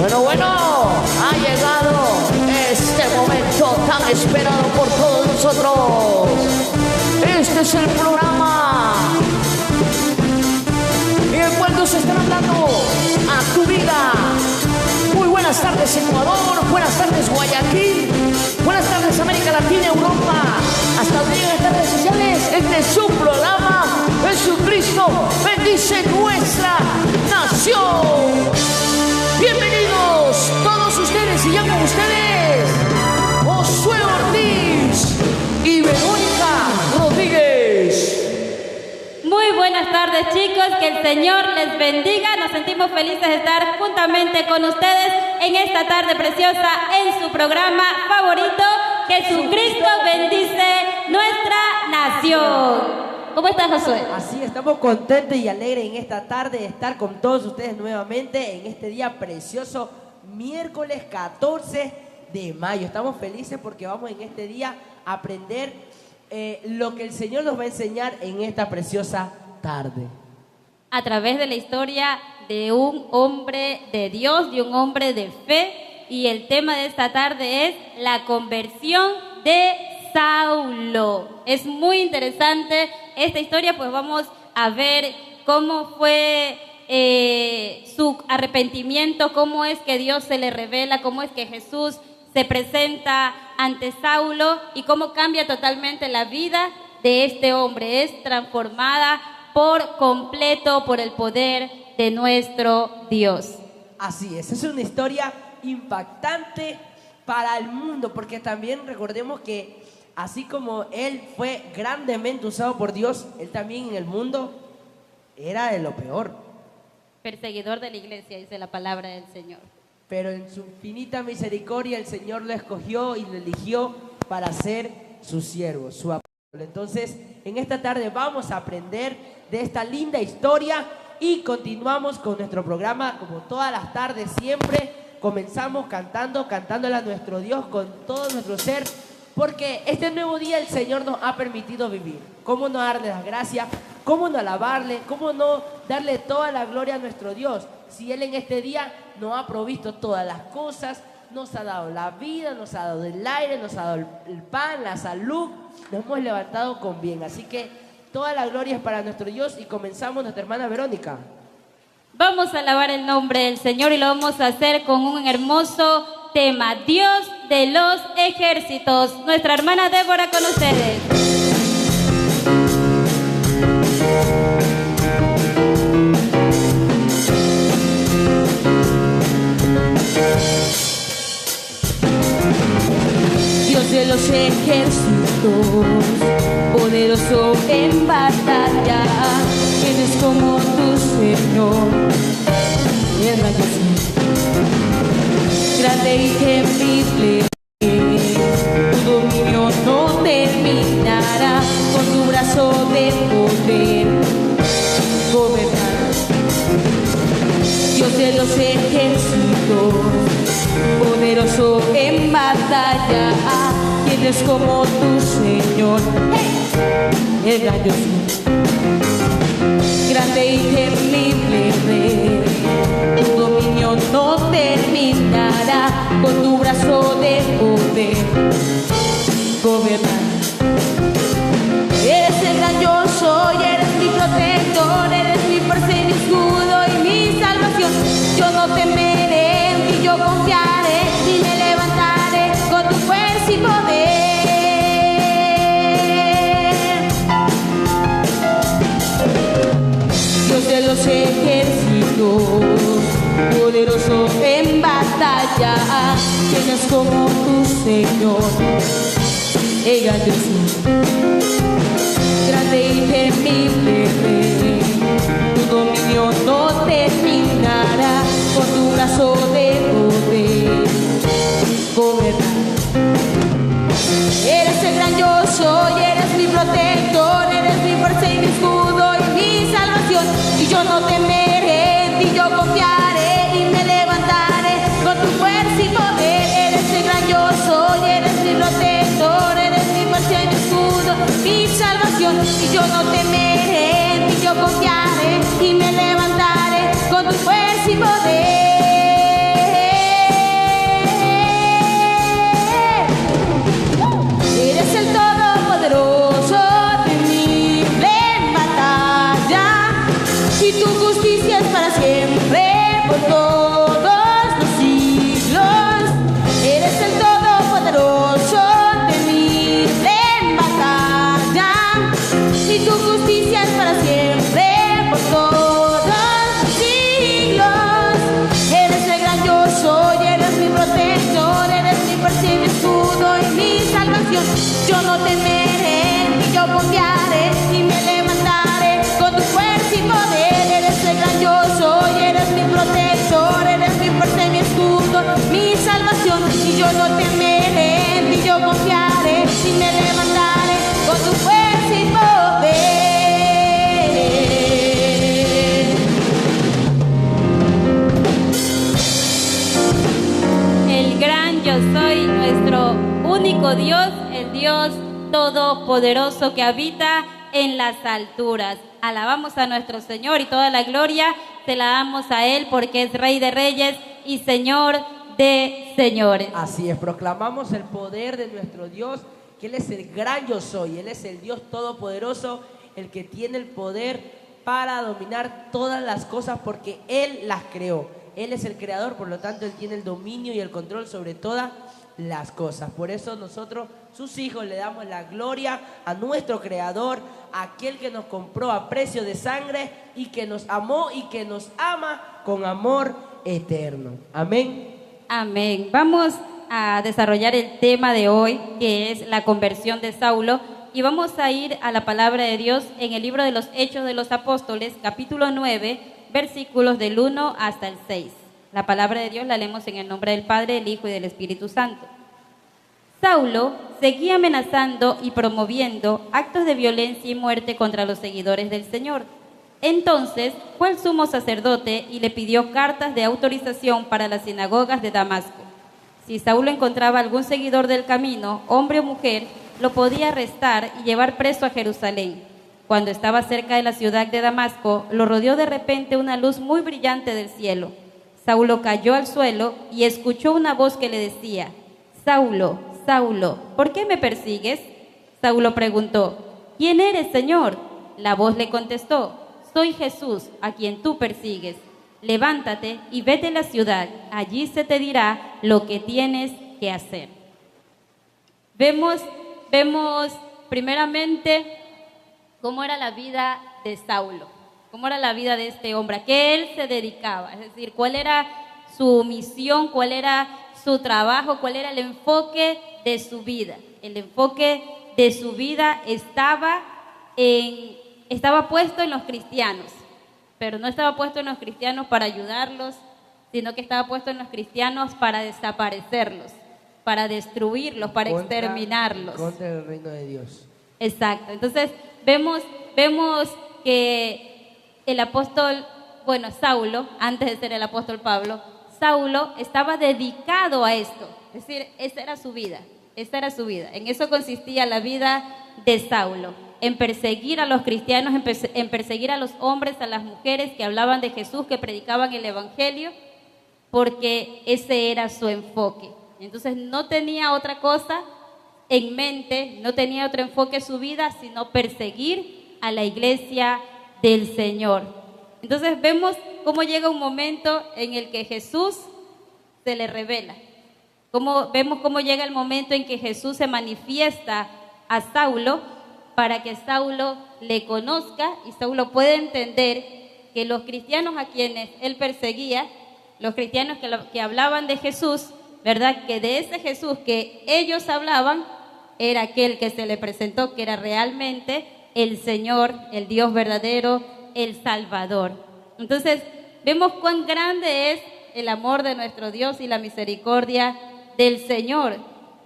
Bueno, ha llegado este momento tan esperado por todos nosotros. Este es el programa en el cual nos están hablando a tu vida. Muy buenas tardes Ecuador, buenas tardes Guayaquil, buenas tardes América Latina, Europa, hasta donde llegan las redes sociales. Este es su programa, Jesucristo bendice nuestra nación. Bienvenidos todos ustedes y ya con ustedes Josué Ortiz y Verónica Rodríguez. Muy buenas tardes chicos, que el Señor les bendiga. Nos sentimos felices de estar juntamente con ustedes en esta tarde preciosa en su programa favorito, Jesucristo bendice nuestra nación. ¿Cómo estás, Josué? Así, estamos contentos y alegres en esta tarde de estar con todos ustedes nuevamente en este día precioso, miércoles 14 de mayo. Estamos felices porque vamos en este día a aprender lo que el Señor nos va a enseñar en esta preciosa tarde. A través de la historia de un hombre de Dios, de un hombre de fe, y el tema de esta tarde es la conversión de Saulo. Es muy interesante esta historia, pues vamos a ver cómo fue su arrepentimiento, cómo es que Dios se le revela, cómo es que Jesús se presenta ante Saulo y cómo cambia totalmente la vida de este hombre. Es transformada por completo por el poder de nuestro Dios. Así es una historia impactante para el mundo, porque también recordemos que así como él fue grandemente usado por Dios, él también en el mundo era de lo peor. Perseguidor de la iglesia, dice la palabra del Señor. Pero en su infinita misericordia el Señor lo escogió y lo eligió para ser su siervo, su apóstol. Entonces, en esta tarde vamos a aprender de esta linda historia y continuamos con nuestro programa como todas las tardes siempre. Comenzamos cantándole a nuestro Dios con todo nuestro ser, porque este nuevo día el Señor nos ha permitido vivir. ¿Cómo no darle las gracias? ¿Cómo no alabarle? ¿Cómo no darle toda la gloria a nuestro Dios? Si Él en este día nos ha provisto todas las cosas, nos ha dado la vida, nos ha dado el aire, nos ha dado el pan, la salud, nos hemos levantado con bien. Así que toda la gloria es para nuestro Dios y comenzamos nuestra hermana Verónica. Vamos a alabar el nombre del Señor y lo vamos a hacer con un hermoso tema, Dios de los ejércitos. Nuestra hermana Débora con ustedes. Dios de los ejércitos, poderoso en batalla, ¿quién es como tu Señor? El rayo grande y temible, tu dominio no terminará, con tu brazo de poder gobernar. Dios de los ejércitos, poderoso en batalla, ¿quién es como tu Señor? ¡Hey! El rayo grande y temible Rey, tu dominio no terminará, con tu brazo de poder gobernar. Eres el gran yo soy, eres mi protector, eres mi fuerza y mi escudo y mi salvación. Yo no temeré, en ti yo confiaré y me levantaré con tu fuerza y poder. Dios de los ejércitos, poderoso en batalla, ¿quién es como tu Señor? El gran Jesús, grande y temible Rey, tu dominio no terminará, con tu brazo de poder gobernar. Eres el gran yo soy, eres mi protector, eres mi fuerza y mi escudo y mi salvación. Y yo no temeré, en ti yo confiaré y me levantaré con tu fuerza y poder. Eres el gran yo soy, eres mi protector, eres mi fuerza y mi escudo, mi salvación. Y yo no temeré, en ti yo confiaré y me levantaré con tu fuerza y poder. por todos los siglos. Eres el Todopoderoso, temible en batalla, y tu justicia es para siempre, por todos los siglos. Eres el gran yo soy, eres mi protector, eres mi fuerza y mi escudo y mi salvación. Yo no temeré, ni yo confiaré, y me levantaré con tu fuerza y poder. Eres el gran yo soy, eres mi protector, eres mi fuerza y mi escudo, mi salvación. Y yo no temeré, ni yo confiaré, y me levantaré con tu fuerza y poder. El gran yo soy, nuestro único Dios, el Dios todopoderoso que habita en las alturas. Alabamos a nuestro Señor y toda la gloria se la damos a Él porque es Rey de Reyes y Señor de señores. Así es, proclamamos el poder de nuestro Dios, que Él es el gran yo soy, Él es el Dios todopoderoso, el que tiene el poder para dominar todas las cosas porque Él las creó. Él es el creador, por lo tanto Él tiene el dominio y el control sobre todas las cosas. Por eso nosotros, sus hijos, le damos la gloria a nuestro creador, a aquel que nos compró a precio de sangre y que nos amó y que nos ama con amor eterno. Amén. Amén. Vamos a desarrollar el tema de hoy, que es la conversión de Saulo, y vamos a ir a la palabra de Dios en el libro de los Hechos de los Apóstoles, capítulo 9, versículos del 1 hasta el 6. La palabra de Dios la leemos en el nombre del Padre, del Hijo y del Espíritu Santo. Saulo seguía amenazando y promoviendo actos de violencia y muerte contra los seguidores del Señor. Entonces fue al sumo sacerdote y le pidió cartas de autorización para las sinagogas de Damasco. Si Saulo encontraba algún seguidor del camino, hombre o mujer, lo podía arrestar y llevar preso a Jerusalén. Cuando estaba cerca de la ciudad de Damasco, lo rodeó de repente una luz muy brillante del cielo. Saulo cayó al suelo y escuchó una voz que le decía: Saulo, Saulo, ¿por qué me persigues? Saulo preguntó: ¿Quién eres, Señor? La voz le contestó: Soy Jesús, a quien tú persigues. Levántate y vete a la ciudad, allí se te dirá lo que tienes que hacer. Vemos primeramente cómo era la vida de Saulo, cómo era la vida de este hombre, a qué él se dedicaba, es decir, cuál era su misión, cuál era su trabajo, cuál era el enfoque de su vida. El enfoque de su vida estaba puesto en los cristianos, pero no estaba puesto en los cristianos para ayudarlos, sino que estaba puesto en los cristianos para desaparecerlos, para destruirlos, para exterminarlos. Contra el reino de Dios. Exacto. Entonces vemos que el apóstol, Saulo, antes de ser el apóstol Pablo, Saulo estaba dedicado a esto. Es decir, esa era su vida. En eso consistía la vida de Saulo, en perseguir a los cristianos, en perseguir a los hombres, a las mujeres que hablaban de Jesús, que predicaban el evangelio, porque ese era su enfoque. Entonces no tenía otra cosa en mente, no tenía otro enfoque en su vida, sino perseguir a la iglesia del Señor. Entonces vemos cómo llega un momento en el que Jesús se le revela. Vemos cómo llega el momento en que Jesús se manifiesta a Saulo para que Saulo le conozca y Saulo pueda entender que los cristianos a quienes él perseguía, los cristianos que hablaban de Jesús, ¿verdad? Que de ese Jesús que ellos hablaban era aquel que se le presentó, que era realmente el Señor, el Dios verdadero, el Salvador. Entonces, vemos cuán grande es el amor de nuestro Dios y la misericordia del Señor.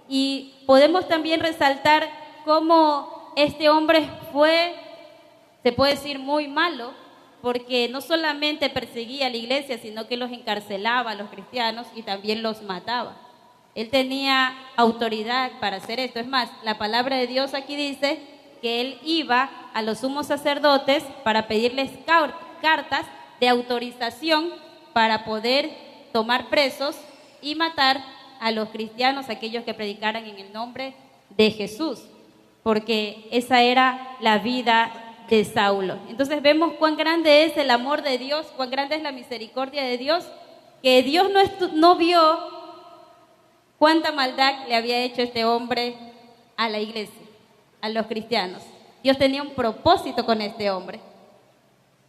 Y podemos también resaltar cómo este hombre fue, se puede decir, muy malo, porque no solamente perseguía a la iglesia, sino que los encarcelaba a los cristianos y también los mataba. Él tenía autoridad para hacer esto. Es más, la palabra de Dios aquí dice que él iba a los sumos sacerdotes para pedirles cartas de autorización para poder tomar presos y matar a los cristianos, aquellos que predicaran en el nombre de Jesús, porque esa era la vida de Saulo. Entonces vemos cuán grande es el amor de Dios, cuán grande es la misericordia de Dios, que Dios no vio cuánta maldad le había hecho este hombre a la iglesia, a los cristianos. Dios tenía un propósito con este hombre.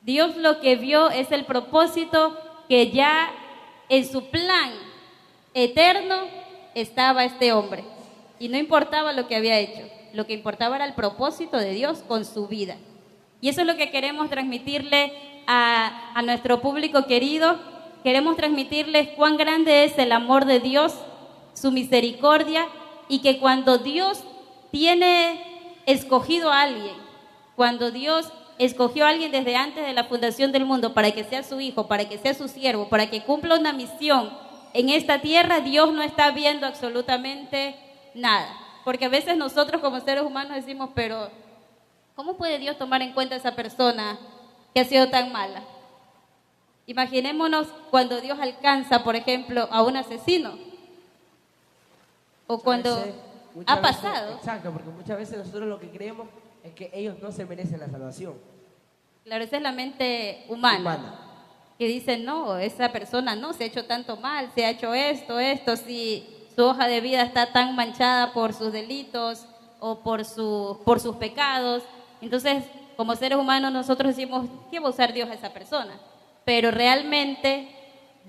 Dios lo que vio es el propósito que ya en su plan eterno estaba este hombre. Y no importaba lo que había hecho, lo que importaba era el propósito de Dios con su vida. Y eso es lo que queremos transmitirle a nuestro público querido. Queremos transmitirles cuán grande es el amor de Dios, su misericordia, y que cuando Dios tiene escogido a alguien, cuando Dios escogió a alguien desde antes de la fundación del mundo para que sea su hijo, para que sea su siervo, para que cumpla una misión en esta tierra, Dios no está viendo absolutamente nada. Porque a veces nosotros como seres humanos decimos, pero ¿cómo puede Dios tomar en cuenta a esa persona que ha sido tan mala? Imaginémonos cuando Dios alcanza, por ejemplo, a un asesino. O cuando ha pasado. Exacto, porque muchas veces nosotros lo que creemos es que ellos no se merecen la salvación. Claro, esa es la mente humana. Que dice, no, esa persona no se ha hecho tanto mal, se ha hecho esto, si su hoja de vida está tan manchada por sus delitos o por sus pecados. Entonces, como seres humanos nosotros decimos, ¿qué va a usar Dios a esa persona? Pero realmente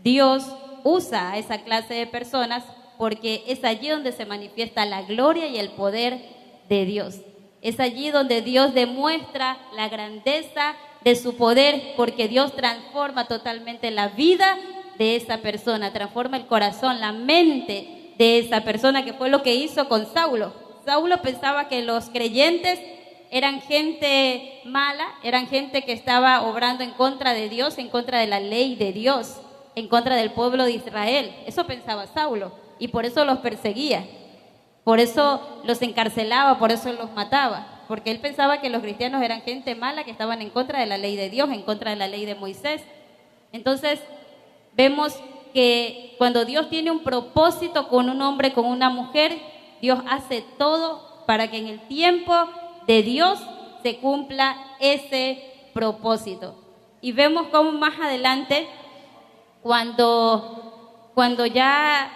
Dios usa a esa clase de personas porque es allí donde se manifiesta la gloria y el poder de Dios. Es allí donde Dios demuestra la grandeza de su poder, porque Dios transforma totalmente la vida de esa persona, transforma el corazón, la mente de esa persona, que fue lo que hizo con Saulo. Saulo pensaba que los creyentes eran gente mala, eran gente que estaba obrando en contra de Dios, en contra de la ley de Dios, en contra del pueblo de Israel. Eso pensaba Saulo y por eso los perseguía, por eso los encarcelaba, por eso los mataba, porque él pensaba que los cristianos eran gente mala que estaban en contra de la ley de Dios, en contra de la ley de Moisés. Entonces vemos que cuando Dios tiene un propósito con un hombre, con una mujer, Dios hace todo para que en el tiempo de Dios se cumpla ese propósito. Y vemos cómo más adelante, cuando ya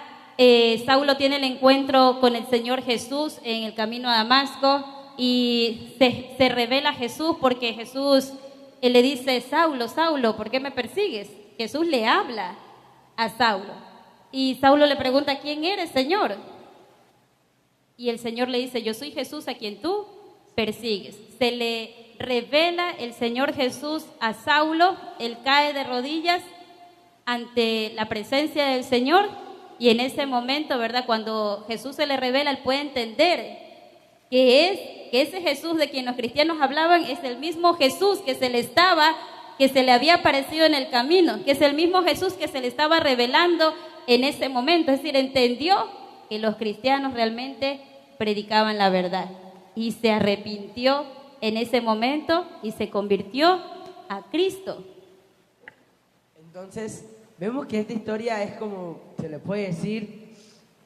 Saulo tiene el encuentro con el Señor Jesús en el camino a Damasco, y se revela Jesús, porque Jesús le dice, Saulo, Saulo, ¿por qué me persigues? Jesús le habla a Saulo y Saulo le pregunta, ¿quién eres, Señor? Y el Señor le dice, yo soy Jesús a quien tú persigues. Se le revela el Señor Jesús a Saulo, él cae de rodillas ante la presencia del Señor, y en ese momento, ¿verdad?, cuando Jesús se le revela, él puede entender que ese Jesús de quien los cristianos hablaban es el mismo Jesús que se le había aparecido en el camino, que es el mismo Jesús que se le estaba revelando en ese momento. Es decir, entendió que los cristianos realmente predicaban la verdad y se arrepintió en ese momento y se convirtió a Cristo. Entonces, vemos que esta historia es como, se le puede decir,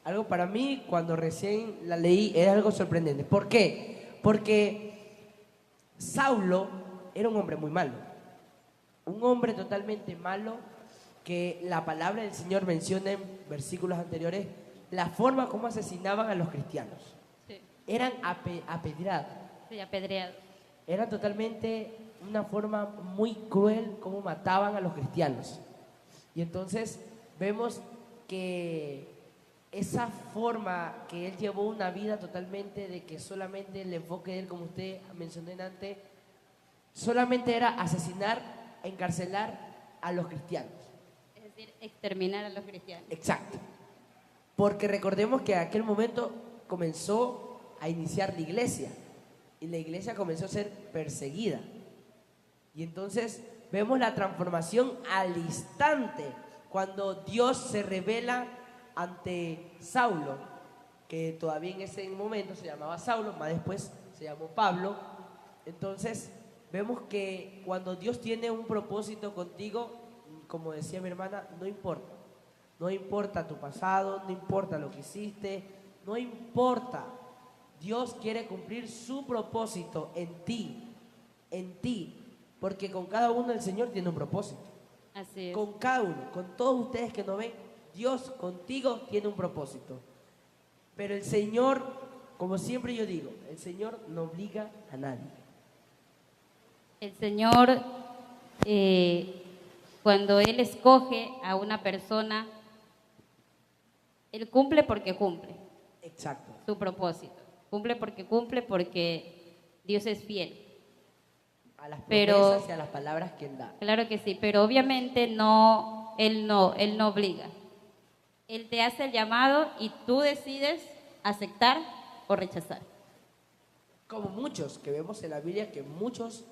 algo para mí, cuando recién la leí, era algo sorprendente. ¿Por qué? Porque Saulo era un hombre muy malo. Un hombre totalmente malo, que la palabra del Señor menciona en versículos anteriores la forma como asesinaban a los cristianos. Sí. Eran apedreados. Sí, apedreados. Era totalmente una forma muy cruel como mataban a los cristianos. Y entonces vemos que esa forma que él llevó una vida totalmente de que solamente el enfoque de él, como usted mencionó antes, solamente era asesinar, encarcelar a los cristianos. Es decir, exterminar a los cristianos. Exacto. Porque recordemos que en aquel momento comenzó a iniciar la iglesia y la iglesia comenzó a ser perseguida. Y entonces vemos la transformación al instante cuando Dios se revela ante Saulo, que todavía en ese momento se llamaba Saulo, más después se llamó Pablo. Entonces vemos que cuando Dios tiene un propósito contigo, como decía mi hermana, no importa tu pasado, no importa lo que hiciste, no importa. Dios quiere cumplir su propósito en ti, porque con cada uno el Señor tiene un propósito. Así es. Con cada uno, con todos ustedes que nos ven, Dios contigo tiene un propósito. Pero el Señor, como siempre yo digo, el Señor no obliga a nadie. El Señor, cuando Él escoge a una persona, Él cumple porque cumple Exacto. su propósito. Cumple porque Dios es fiel. A las Pero- promesas y a las palabras que Él da. Claro que sí, pero obviamente Él no obliga. Él te hace el llamado y tú decides aceptar o rechazar. Como muchos que vemos en la Biblia, que muchos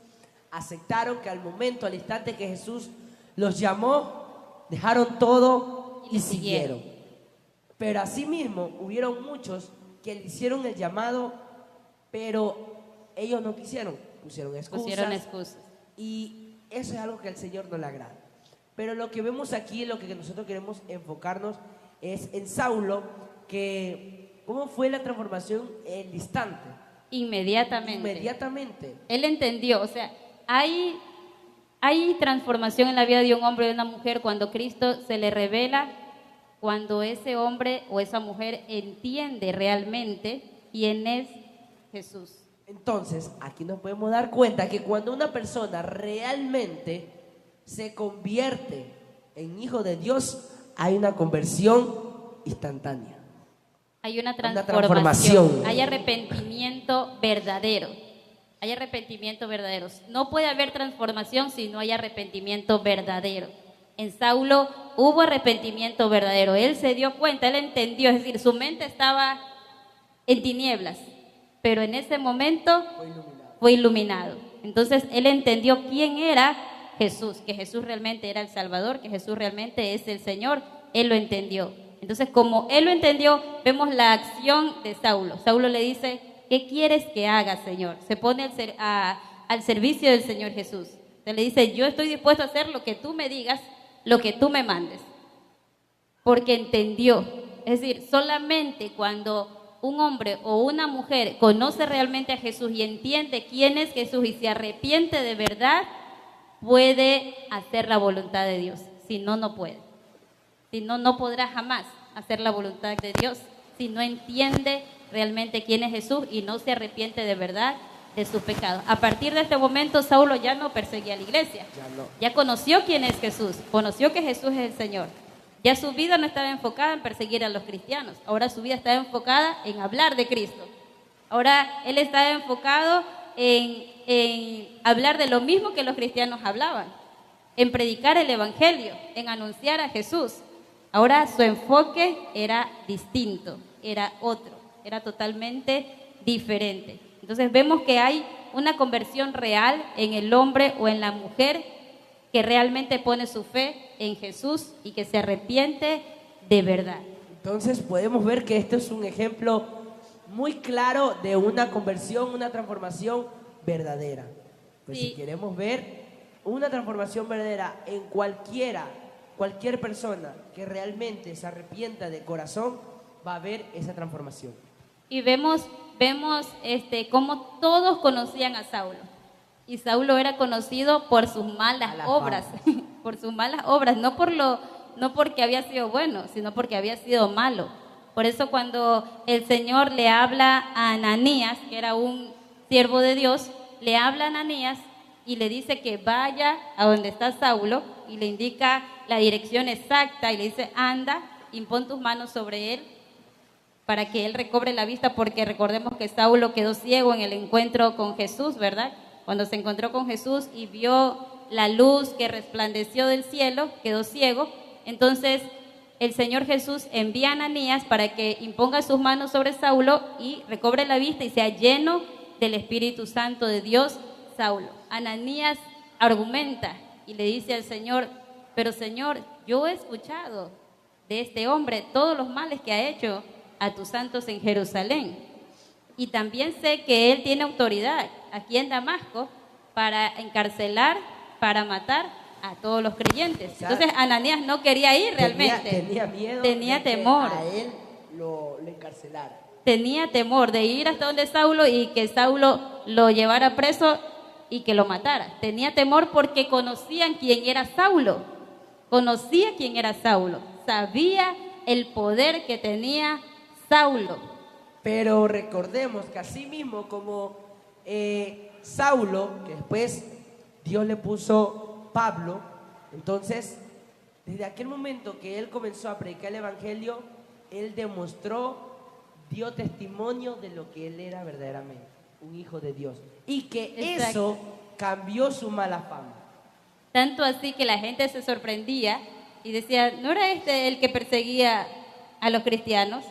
aceptaron que al momento, al instante que Jesús los llamó, dejaron todo Y y le siguieron. siguieron. Pero asimismo hubieron muchos que le hicieron el llamado, pero ellos no quisieron, pusieron excusas. Y eso es algo que al Señor no le agrada. Pero lo que vemos aquí, lo que nosotros queremos enfocarnos es en Saulo, que cómo fue la transformación en el instante. Inmediatamente. Inmediatamente. Él entendió, o sea, hay transformación en la vida de un hombre y de una mujer cuando Cristo se le revela, cuando ese hombre o esa mujer entiende realmente quién es Jesús. Entonces, aquí nos podemos dar cuenta que cuando una persona realmente se convierte en hijo de Dios, hay una conversión instantánea. Hay una Una transformación, transformación. hay arrepentimiento verdadero. Hay arrepentimiento verdadero. No puede haber transformación si no hay arrepentimiento verdadero. En Saulo hubo arrepentimiento verdadero. Él se dio cuenta, él entendió, es decir, su mente estaba en tinieblas, pero en ese momento fue iluminado. Entonces él entendió quién era Jesús, que Jesús realmente era el Salvador, que Jesús realmente es el Señor. Él lo entendió. Entonces, como él lo entendió, vemos la acción de Saulo. Saulo le dice: ¿qué quieres que haga, Señor? Se pone al servicio del Señor Jesús. Se le dice: yo estoy dispuesto a hacer lo que tú me digas, lo que tú me mandes. Porque entendió. Es decir, solamente cuando un hombre o una mujer conoce realmente a Jesús y entiende quién es Jesús y se arrepiente de verdad, puede hacer la voluntad de Dios. Si no, no puede. Si no, no podrá jamás hacer la voluntad de Dios. Si no entiende realmente quién es Jesús y no se arrepiente de verdad de sus pecados. A partir de este momento, Saulo ya no perseguía a la iglesia. Ya conoció quién es Jesús. Conoció que Jesús es el Señor. Ya su vida no estaba enfocada en perseguir a los cristianos. Ahora su vida estaba enfocada en hablar de Cristo. Ahora él estaba enfocado en hablar de lo mismo que los cristianos hablaban. En predicar el evangelio, en anunciar a Jesús. Ahora su enfoque era distinto, era otro, era totalmente diferente. Entonces vemos que hay una conversión real en el hombre o en la mujer que realmente pone su fe en Jesús y que se arrepiente de verdad. Entonces podemos ver que este es un ejemplo muy claro de una conversión, una transformación verdadera. Pues Sí. si queremos ver una transformación verdadera en cualquier persona que realmente se arrepienta de corazón, va a haber esa transformación. Y vemos cómo todos conocían a Saulo. Y Saulo era conocido por sus malas Mala obras, por sus malas obras, no porque había sido bueno, sino porque había sido malo. Por eso cuando el Señor le habla a Ananías, que era un siervo de Dios, le habla a Ananías y le dice que vaya a donde está Saulo y le indica la dirección exacta y le dice: anda, impón tus manos sobre él para que él recobre la vista, porque recordemos que Saulo quedó ciego en el encuentro con Jesús, ¿verdad? Cuando se encontró con Jesús y vio la luz que resplandeció del cielo, quedó ciego. Entonces el Señor Jesús envía a Ananías para que imponga sus manos sobre Saulo y recobre la vista y sea lleno del Espíritu Santo de Dios, Saulo. Ananías argumenta y le dice al Señor: pero Señor, yo he escuchado de este hombre todos los males que ha hecho a tus santos en Jerusalén. Y también sé que él tiene autoridad aquí en Damasco para encarcelar, para matar a todos los creyentes. O sea, Entonces Ananías no quería ir realmente. Tenía miedo, tenía de que temor. a él lo encarcelara. Tenía temor de ir hasta donde Saulo y que Saulo lo llevara preso y que lo matara. Tenía temor porque conocían quién era Saulo. conocía quién era Saulo, sabía el poder que tenía Saulo. Pero recordemos que así mismo como Saulo, que después Dios le puso Pablo, entonces desde aquel momento que él comenzó a predicar el evangelio, él demostró, dio testimonio de lo que él era verdaderamente, un hijo de Dios, y que Exacto. eso cambió su mala fama. Tanto así que la gente se sorprendía y decía, ¿no era este el que perseguía a los cristianos?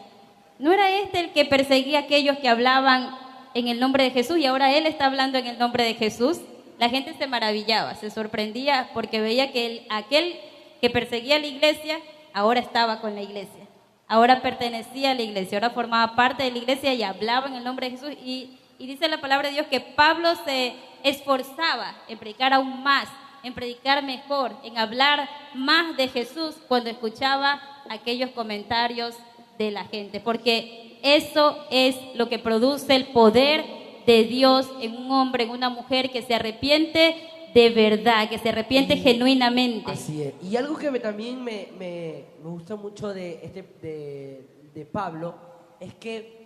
¿No era este el que perseguía a aquellos que hablaban en el nombre de Jesús y ahora él está hablando en el nombre de Jesús? La gente se maravillaba, se sorprendía porque veía que aquel que perseguía a la iglesia ahora estaba con la iglesia, ahora pertenecía a la iglesia, ahora formaba parte de la iglesia y hablaba en el nombre de Jesús. Y dice la palabra de Dios que Pablo se esforzaba en predicar aún más, en predicar mejor, en hablar más de Jesús cuando escuchaba aquellos comentarios de la gente, porque eso es lo que produce el poder de Dios en un hombre, en una mujer que se arrepiente de verdad, que se arrepiente genuinamente. Así es. Y algo que también me gusta mucho de Pablo es que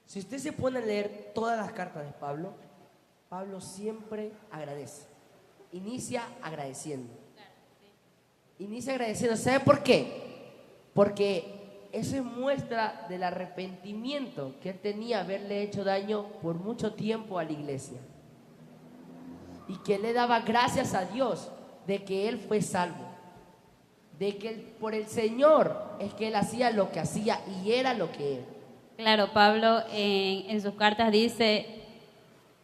si usted se pone a leer todas las cartas de Pablo, Pablo siempre agradece. Inicia agradeciendo. Inicia agradeciendo. ¿Sabe por qué? Porque eso es muestra del arrepentimiento que él tenía haberle hecho daño por mucho tiempo a la iglesia. Y que le daba gracias a Dios de que él fue salvo. De que por el Señor es que él hacía lo que hacía y era lo que era. Claro, Pablo en sus cartas dice,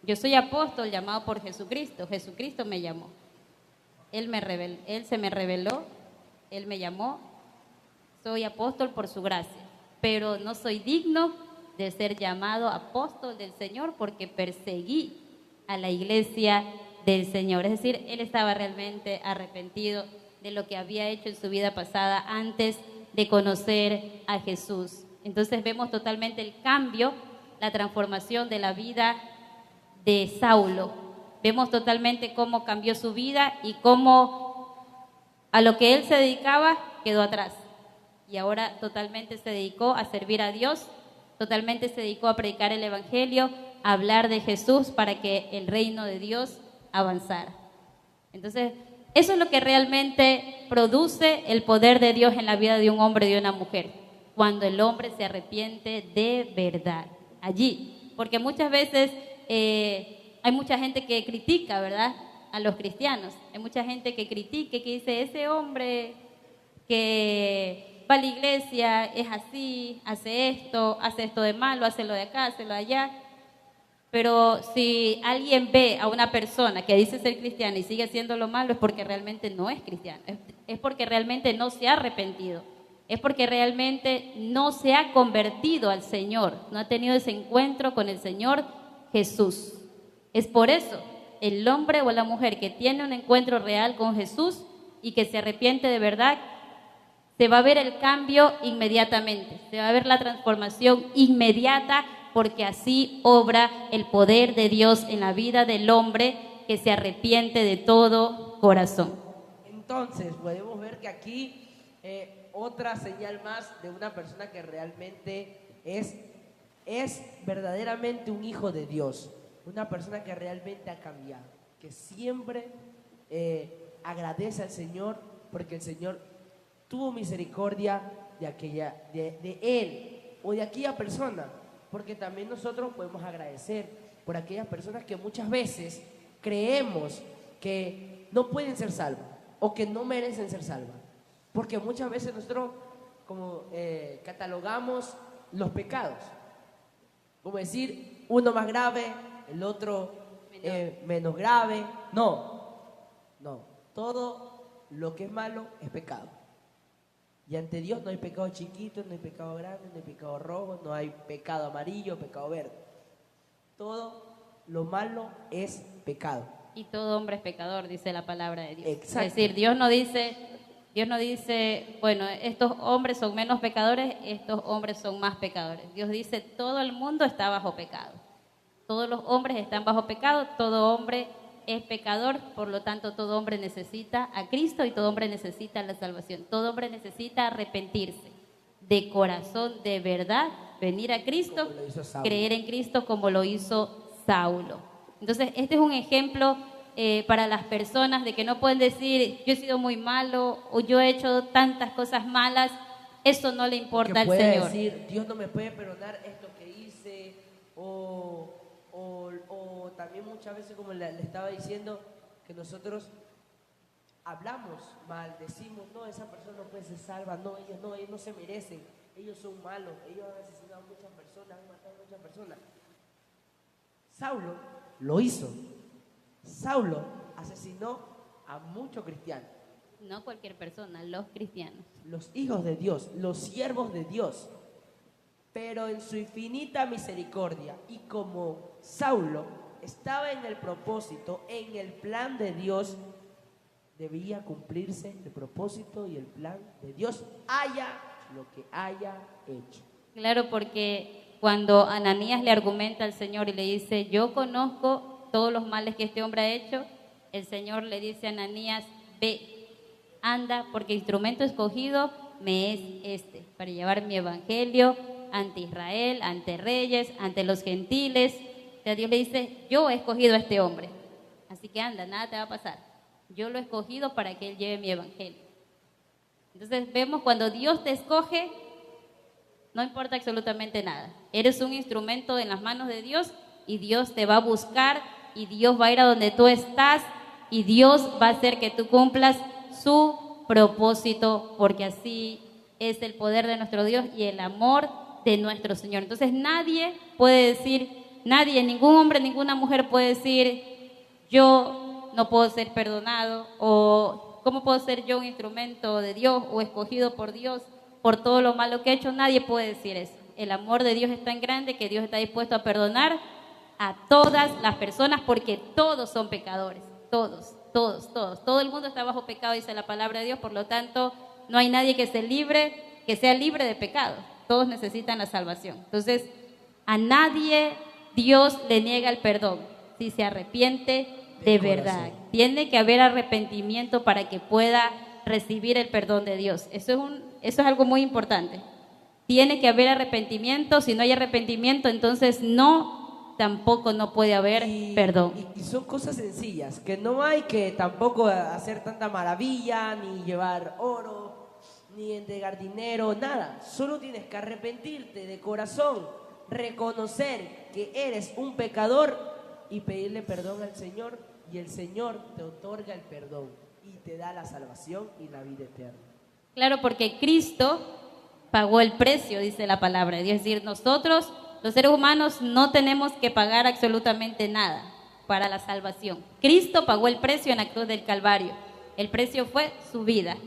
yo soy apóstol llamado por Jesucristo, Jesucristo me llamó. Él se me reveló, él me llamó, soy apóstol por su gracia, pero no soy digno de ser llamado apóstol del Señor porque perseguí a la iglesia del Señor. Es decir, él estaba realmente arrepentido de lo que había hecho en su vida pasada antes de conocer a Jesús. Entonces vemos totalmente el cambio, la transformación de la vida de Saulo. Vemos totalmente cómo cambió su vida y cómo a lo que él se dedicaba quedó atrás. Y ahora totalmente se dedicó a servir a Dios, totalmente se dedicó a predicar el evangelio, a hablar de Jesús para que el reino de Dios avanzara. Entonces, eso es lo que realmente produce el poder de Dios en la vida de un hombre y de una mujer, cuando el hombre se arrepiente de verdad, allí. Porque muchas veces hay mucha gente que critica, ¿verdad?, a los cristianos. Hay mucha gente que critica, que dice, ese hombre que va a la iglesia es así, hace esto de malo, hace lo de acá, hace lo de allá. Pero si alguien ve a una persona que dice ser cristiana y sigue haciendo lo malo, es porque realmente no es cristiano, es porque realmente no se ha arrepentido, es porque realmente no se ha convertido al Señor, no ha tenido ese encuentro con el Señor Jesús. Es por eso el hombre o la mujer que tiene un encuentro real con Jesús y que se arrepiente de verdad, se va a ver el cambio inmediatamente, se va a ver la transformación inmediata, porque así obra el poder de Dios en la vida del hombre que se arrepiente de todo corazón. Entonces podemos ver que aquí otra señal más de una persona que realmente es verdaderamente un hijo de Dios, una persona que realmente ha cambiado, que siempre agradece al Señor porque el Señor tuvo misericordia de él o de aquella persona, porque también nosotros podemos agradecer por aquellas personas que muchas veces creemos que no pueden ser salvas o que no merecen ser salvas, porque muchas veces nosotros como catalogamos los pecados, como decir uno más grave, el otro menos grave. No, todo lo que es malo es pecado. Y ante Dios no hay pecado chiquito, no hay pecado grande, no hay pecado rojo, no hay pecado amarillo, pecado verde. Todo lo malo es pecado. Y todo hombre es pecador, dice la palabra de Dios. Exacto. Es decir, Dios no dice, bueno, estos hombres son menos pecadores, estos hombres son más pecadores. Dios dice, todo el mundo está bajo pecado. Todos los hombres están bajo pecado, todo hombre es pecador, por lo tanto todo hombre necesita a Cristo y todo hombre necesita la salvación. Todo hombre necesita arrepentirse de corazón, de verdad, venir a Cristo, Como lo hizo Saulo. creer en Cristo como lo hizo Saulo. Entonces, este es un ejemplo para las personas de que no pueden decir, yo he sido muy malo o yo he hecho tantas cosas malas. Eso no le importa Que al puede Señor. decir, Dios no me puede perdonar esto que hice, o también muchas veces, como le estaba diciendo, que nosotros hablamos mal, decimos, no, esa persona no puede ser salva, no, ellos no se merecen, ellos son malos, ellos han asesinado a muchas personas, han matado a muchas personas. Saulo lo hizo. Saulo asesinó a muchos cristianos. No cualquier persona, los cristianos. Los hijos de Dios, los siervos de Dios, pero en su infinita misericordia, y como Saulo estaba en el propósito, en el plan de Dios, debía cumplirse el propósito y el plan de Dios, haya lo que haya hecho. Claro, porque cuando Ananías le argumenta al Señor y le dice, yo conozco todos los males que este hombre ha hecho, el Señor le dice a Ananías, ve, anda, porque instrumento escogido me es este, para llevar mi evangelio ante Israel, ante reyes, ante los gentiles. O sea, Dios le dice, yo he escogido a este hombre, así que anda, nada te va a pasar. Yo lo he escogido para que él lleve mi evangelio. Entonces vemos cuando Dios te escoge, no importa absolutamente nada. Eres un instrumento en las manos de Dios y Dios te va a buscar y Dios va a ir a donde tú estás y Dios va a hacer que tú cumplas su propósito, porque así es el poder de nuestro Dios y el amor de nuestro Señor. Entonces nadie puede decir, nadie, ningún hombre, ninguna mujer puede decir, yo no puedo ser perdonado, o cómo puedo ser yo un instrumento de Dios o escogido por Dios por todo lo malo que he hecho. Nadie puede decir eso. El amor de Dios es tan grande que Dios está dispuesto a perdonar a todas las personas, porque todos son pecadores, todos. Todo el mundo está bajo pecado, dice la palabra de Dios, por lo tanto no hay nadie que sea libre de pecado. Todos necesitan la salvación. Entonces, a nadie Dios le niega el perdón si se arrepiente de verdad. Tiene que haber arrepentimiento para que pueda recibir el perdón de Dios. Eso es algo muy importante. Tiene que haber arrepentimiento. Si no hay arrepentimiento, entonces tampoco no puede haber perdón. Y son cosas sencillas, que no hay que tampoco hacer tanta maravilla, ni llevar oro, ni entregar dinero, nada. Solo tienes que arrepentirte de corazón, reconocer que eres un pecador y pedirle perdón al Señor, y el Señor te otorga el perdón y te da la salvación y la vida eterna. Claro, porque Cristo pagó el precio, dice la palabra de Dios. Es decir, nosotros, los seres humanos, no tenemos que pagar absolutamente nada para la salvación. Cristo pagó el precio en la cruz del Calvario. El precio fue su vida,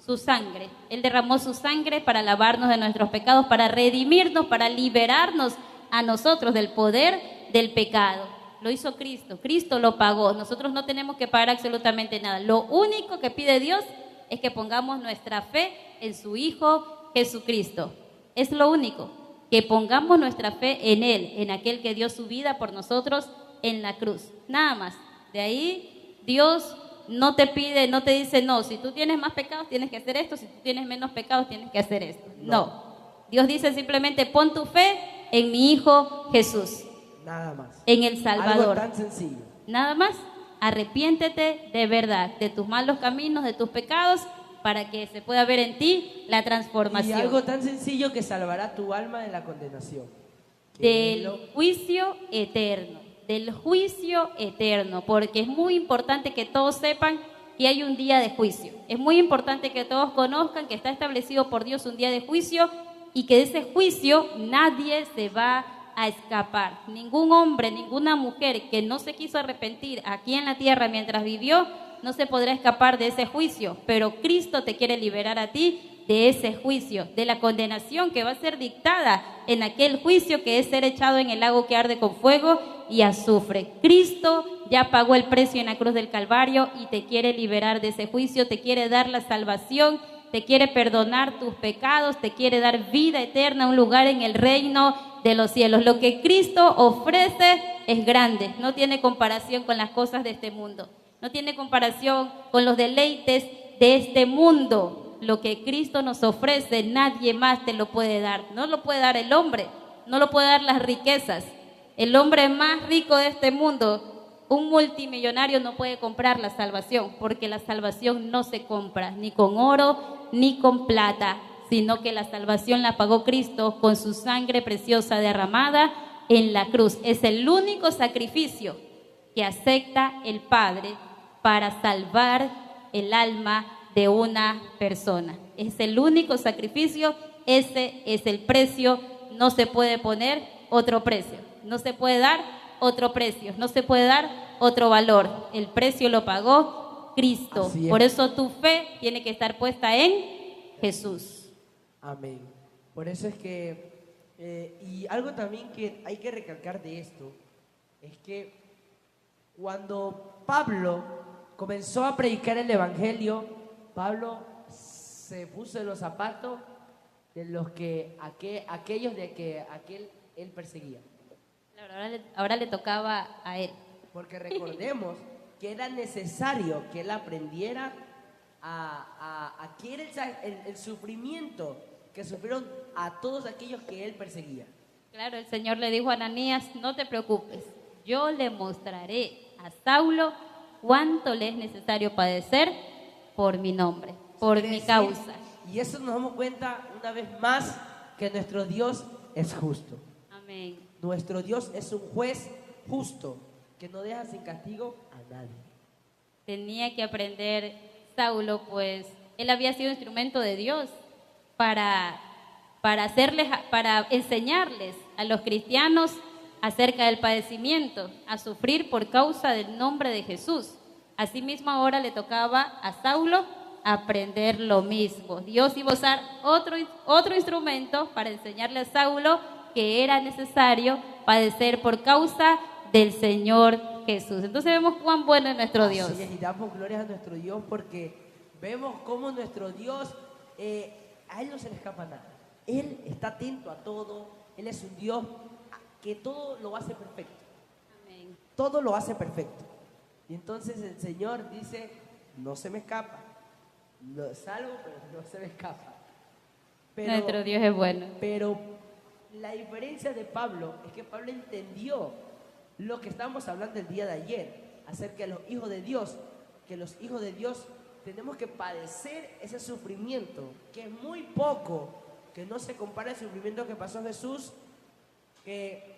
su sangre. Él derramó su sangre para lavarnos de nuestros pecados, para redimirnos, para liberarnos a nosotros del poder del pecado. Lo hizo Cristo, Cristo lo pagó. Nosotros no tenemos que pagar absolutamente nada. Lo único que pide Dios es que pongamos nuestra fe en su Hijo Jesucristo. Es lo único, que pongamos nuestra fe en Él, en aquel que dio su vida por nosotros en la cruz. Nada más. De ahí Dios no te pide, no te dice, no, si tú tienes más pecados tienes que hacer esto, si tú tienes menos pecados tienes que hacer esto. No. Dios dice simplemente, pon tu fe en mi Hijo Jesús. Nada más. En el Salvador. Algo tan sencillo. Nada más. Arrepiéntete de verdad de tus malos caminos, de tus pecados, para que se pueda ver en ti la transformación. Y algo tan sencillo que salvará tu alma de la condenación. Del juicio eterno. Del juicio eterno. Porque es muy importante que todos sepan que hay un día de juicio. Es muy importante que todos conozcan que está establecido por Dios un día de juicio, y que de ese juicio nadie se va a escapar. Ningún hombre, ninguna mujer que no se quiso arrepentir aquí en la tierra mientras vivió, no se podrá escapar de ese juicio. Pero Cristo te quiere liberar a ti de ese juicio, de la condenación que va a ser dictada en aquel juicio, que es ser echado en el lago que arde con fuego y azufre. Cristo ya pagó el precio en la cruz del Calvario y te quiere liberar de ese juicio, te quiere dar la salvación, te quiere perdonar tus pecados, te quiere dar vida eterna, un lugar en el reino de los cielos. Lo que Cristo ofrece es grande, no tiene comparación con las cosas de este mundo, no tiene comparación con los deleites de este mundo. Lo que Cristo nos ofrece, nadie más te lo puede dar. No lo puede dar el hombre, no lo puede dar las riquezas. El hombre más rico de este mundo, un multimillonario, no puede comprar la salvación, porque la salvación no se compra ni con oro ni con plata, sino que la salvación la pagó Cristo con su sangre preciosa derramada en la cruz. Es el único sacrificio que acepta el Padre para salvar el alma de una persona. Es el único sacrificio, ese es el precio, no se puede poner otro precio, no se puede dar otro precio, no se puede dar otro valor. El precio lo pagó Cristo. Por eso tu fe tiene que estar puesta en Jesús. Amén. Por eso es que, y algo también que hay que recalcar de esto, es que cuando Pablo comenzó a predicar el Evangelio, Pablo se puso en los zapatos de los que aquellos de que él perseguía. Ahora le tocaba a él. Porque recordemos que era necesario que él aprendiera a que era el sufrimiento que sufrieron a todos aquellos que él perseguía. Claro, el Señor le dijo a Ananías, no te preocupes, yo le mostraré a Saulo cuánto le es necesario padecer por mi nombre, por mi causa. Y eso nos damos cuenta una vez más que nuestro Dios es justo. Amén. Nuestro Dios es un juez justo que no deja sin castigo a nadie. Tenía que aprender Saulo, pues él había sido instrumento de Dios para enseñarles a los cristianos acerca del padecimiento, a sufrir por causa del nombre de Jesús. Asimismo ahora le tocaba a Saulo aprender lo mismo. Dios iba a usar otro instrumento para enseñarle a Saulo que era necesario padecer por causa del Señor Jesús. Entonces vemos cuán bueno es nuestro Dios. Así es, y damos gloria a nuestro Dios porque vemos cómo nuestro Dios, a Él no se le escapa nada. Él está atento a todo. Él es un Dios que todo lo hace perfecto. Amén. Todo lo hace perfecto. Y entonces el Señor dice, no se me escapa. Lo salvo, pero no se me escapa. Nuestro Dios es bueno. Pero la diferencia de Pablo es que Pablo entendió lo que estábamos hablando el día de ayer, acerca de los hijos de Dios, que los hijos de Dios tenemos que padecer ese sufrimiento, que es muy poco, que no se compara al sufrimiento que pasó Jesús, que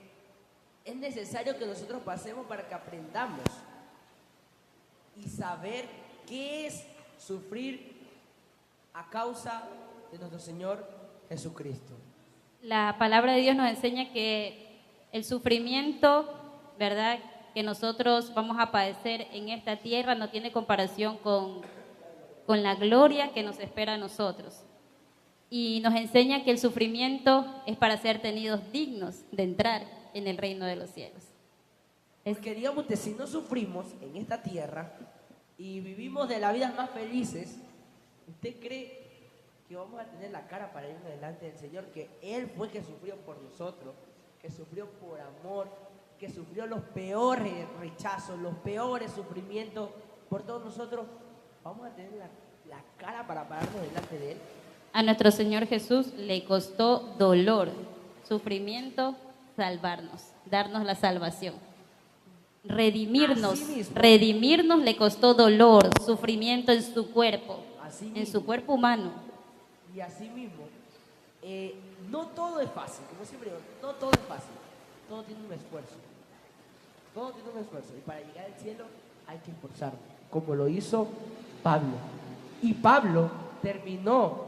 es necesario que nosotros pasemos para que aprendamos y saber qué es sufrir a causa de nuestro Señor Jesucristo. La palabra de Dios nos enseña que el sufrimiento, ¿verdad?, que nosotros vamos a padecer en esta tierra no tiene comparación con la gloria que nos espera a nosotros. Y nos enseña que el sufrimiento es para ser tenidos dignos de entrar en el reino de los cielos. Porque digamos que si no sufrimos en esta tierra y vivimos de las vidas más felices, ¿usted cree que vamos a tener la cara para ir delante del Señor? Que Él fue que sufrió por nosotros, que sufrió por amor, que sufrió los peores rechazos, los peores sufrimientos por todos nosotros. ¿Vamos a tener la cara para pararnos delante de Él? A nuestro Señor Jesús le costó dolor, sufrimiento, salvarnos, darnos la salvación. Redimirnos le costó dolor, sufrimiento en su cuerpo, en su cuerpo humano. Y así mismo, no todo es fácil, como siempre digo, no todo es fácil, todo tiene un esfuerzo. Todo tiene un esfuerzo y para llegar al cielo hay que esforzarnos, como lo hizo Pablo. Y Pablo terminó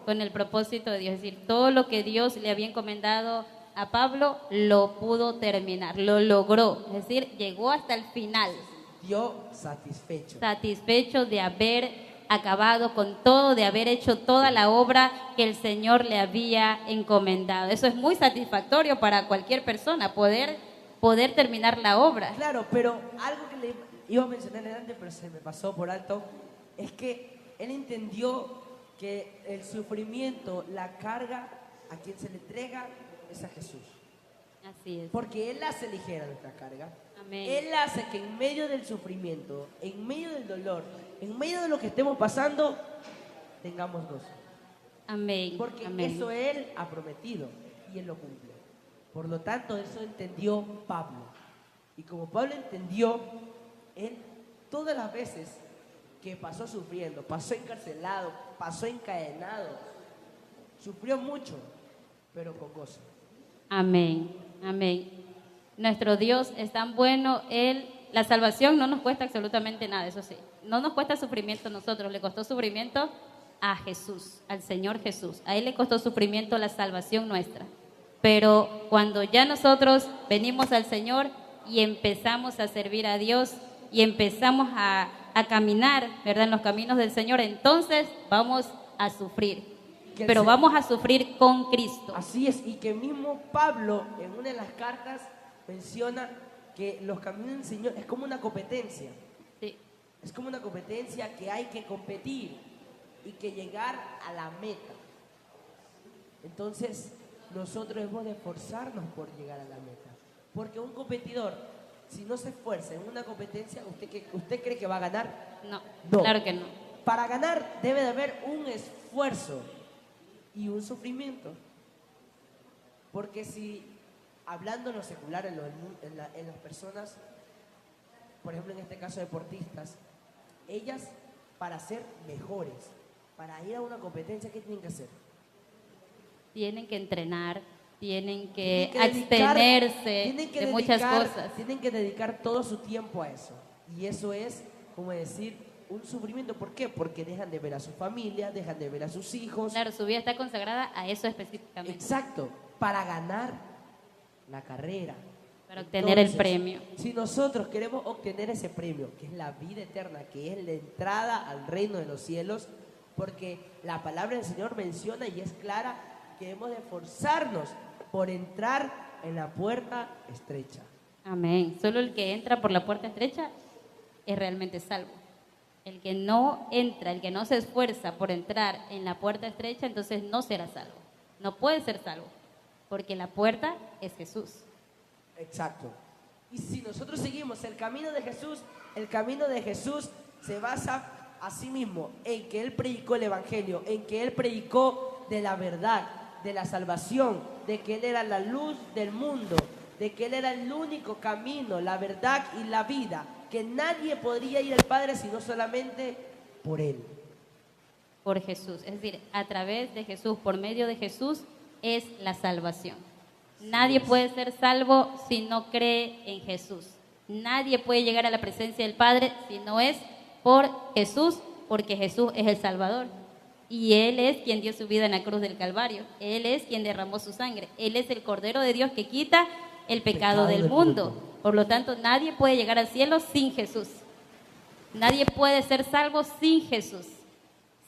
con el propósito de Dios, es decir, todo lo que Dios le había encomendado a Pablo lo pudo terminar, lo logró, es decir, llegó hasta el final. Dio satisfecho. Satisfecho de haber acabado con todo, de haber hecho toda la obra que el Señor le había encomendado. Eso es muy satisfactorio para cualquier persona, poder terminar la obra. Claro, pero algo que le iba a mencionar antes, pero se me pasó por alto, es que él entendió que el sufrimiento, la carga a quien se le entrega es a Jesús. Así es. Porque Él hace ligera nuestra carga. Amén. Él hace que en medio del sufrimiento, en medio del dolor, en medio de lo que estemos pasando, tengamos gozo. Amén. Porque Amén. eso Él ha prometido y Él lo cumple. Por lo tanto, eso entendió Pablo. Y como Pablo entendió, él todas las veces que pasó sufriendo, pasó encarcelado, pasó encadenado, sufrió mucho, pero con gozo. Amén. Amén. Nuestro Dios es tan bueno, la salvación no nos cuesta absolutamente nada, eso sí. No nos cuesta sufrimiento a nosotros, le costó sufrimiento a Jesús, al Señor Jesús. A Él le costó sufrimiento la salvación nuestra. Pero cuando ya nosotros venimos al Señor y empezamos a servir a Dios y empezamos a caminar, ¿verdad?, en los caminos del Señor, entonces vamos a sufrir. Pero vamos a sufrir con Cristo. Así es, y que mismo Pablo en una de las cartas menciona que los caminos del Señor es como una competencia. Sí. Es como una competencia que hay que competir y que llegar a la meta. Entonces, nosotros hemos de esforzarnos por llegar a la meta. Porque un competidor, si no se esfuerza en una competencia, ¿usted cree que va a ganar? No, No. claro que no. Para ganar debe de haber un esfuerzo y un sufrimiento. Porque si, hablando en lo secular, en las personas, por ejemplo en este caso deportistas, ellas para ser mejores, para ir a una competencia, ¿qué tienen que hacer? Tienen que entrenar, tienen que dedicar- abstenerse tienen que de muchas dedicar- cosas. Tienen que dedicar todo su tiempo a eso. Y eso es, como decir, un sufrimiento. ¿Por qué? Porque dejan de ver a su familia, dejan de ver a sus hijos. Claro, su vida está consagrada a eso específicamente, Exacto, para ganar la carrera. para obtener el Entonces, premio. Si nosotros queremos obtener ese premio, que es la vida eterna, que es la entrada al reino de los cielos, porque la palabra del Señor menciona y es clara que hemos de esforzarnos por entrar en la puerta estrecha. Amén. Solo el que entra por la puerta estrecha es realmente salvo. El que no entra, el que no se esfuerza por entrar en la puerta estrecha, entonces no será salvo. No puede ser salvo, porque la puerta es Jesús. Exacto. Y si nosotros seguimos el camino de Jesús se basa a sí mismo en que Él predicó el Evangelio, en que Él predicó de la verdad, de la salvación, de que Él era la luz del mundo, de que Él era el único camino, la verdad y la vida, que nadie podría ir al Padre sino solamente por Él. Por Jesús, es decir, a través de Jesús, por medio de Jesús, es la salvación. Nadie puede ser salvo si no cree en Jesús. Nadie puede llegar a la presencia del Padre si no es por Jesús, porque Jesús es el Salvador. Y Él es quien dio su vida en la cruz del Calvario. Él es quien derramó su sangre. Él es el Cordero de Dios que quita el pecado del mundo. Por lo tanto, nadie puede llegar al cielo sin Jesús. Nadie puede ser salvo sin Jesús,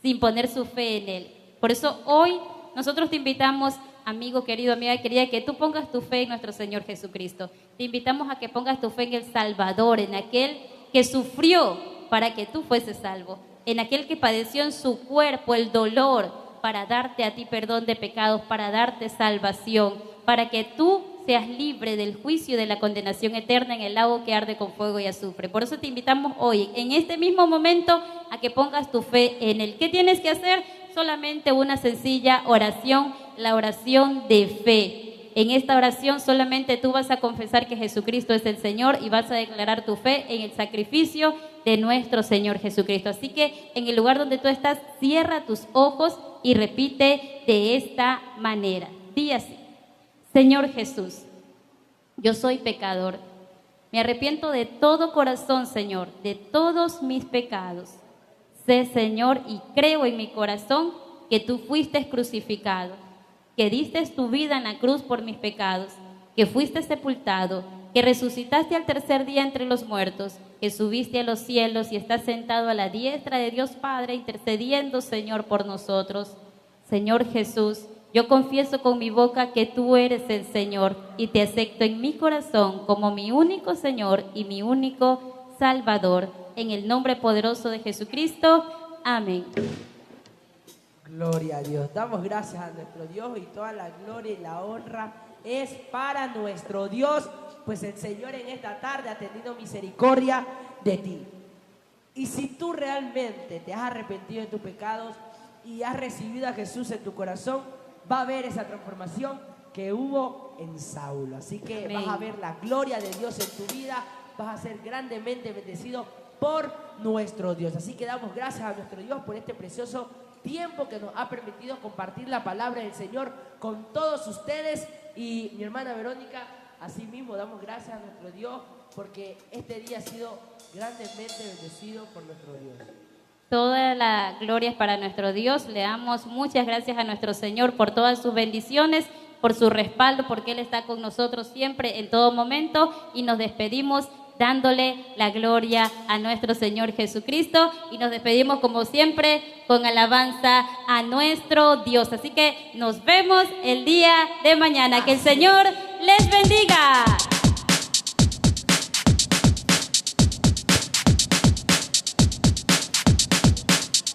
sin poner su fe en Él. Por eso hoy nosotros te invitamos, amigo querido, amiga querida, que tú pongas tu fe en nuestro Señor Jesucristo. Te invitamos a que pongas tu fe en el Salvador, en aquel que sufrió para que tú fueses salvo, en aquel que padeció en su cuerpo el dolor para darte a ti perdón de pecados, para darte salvación, para que tú seas libre del juicio y de la condenación eterna en el lago que arde con fuego y azufre. Por eso te invitamos hoy, en este mismo momento, a que pongas tu fe en Él. ¿Qué tienes que hacer? Solamente una sencilla oración, la oración de fe. En esta oración solamente tú vas a confesar que Jesucristo es el Señor y vas a declarar tu fe en el sacrificio de nuestro Señor Jesucristo. Así que en el lugar donde tú estás, cierra tus ojos y repite de esta manera. Di así: Señor Jesús, yo soy pecador. Me arrepiento de todo corazón, Señor, de todos mis pecados. Sé, Señor, y creo en mi corazón que tú fuiste crucificado, que diste tu vida en la cruz por mis pecados, que fuiste sepultado, que resucitaste al tercer día entre los muertos, que subiste a los cielos y estás sentado a la diestra de Dios Padre, intercediendo, Señor, por nosotros. Señor Jesús, yo confieso con mi boca que tú eres el Señor y te acepto en mi corazón como mi único Señor y mi único Salvador. En el nombre poderoso de Jesucristo. Amén. Gloria a Dios. Damos gracias a nuestro Dios y toda la gloria y la honra es para nuestro Dios, pues el Señor en esta tarde ha tenido misericordia de ti. Y si tú realmente te has arrepentido de tus pecados y has recibido a Jesús en tu corazón, va a haber esa transformación que hubo en Saulo. Así que Amén. vas a ver la gloria de Dios en tu vida, vas a ser grandemente bendecido por nuestro Dios. Así que damos gracias a nuestro Dios por este precioso tiempo que nos ha permitido compartir la palabra del Señor con todos ustedes. Y mi hermana Verónica, asimismo damos gracias a nuestro Dios porque este día ha sido grandemente bendecido por nuestro Dios. Toda la gloria es para nuestro Dios. Le damos muchas gracias a nuestro Señor por todas sus bendiciones, por su respaldo, porque Él está con nosotros siempre, en todo momento, y nos despedimos dándole la gloria a nuestro Señor Jesucristo, y nos despedimos como siempre con alabanza a nuestro Dios. Así que nos vemos el día de mañana. Que el Señor les bendiga.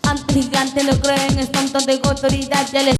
Antes gigante no creen, es tonto de autoridad, ya les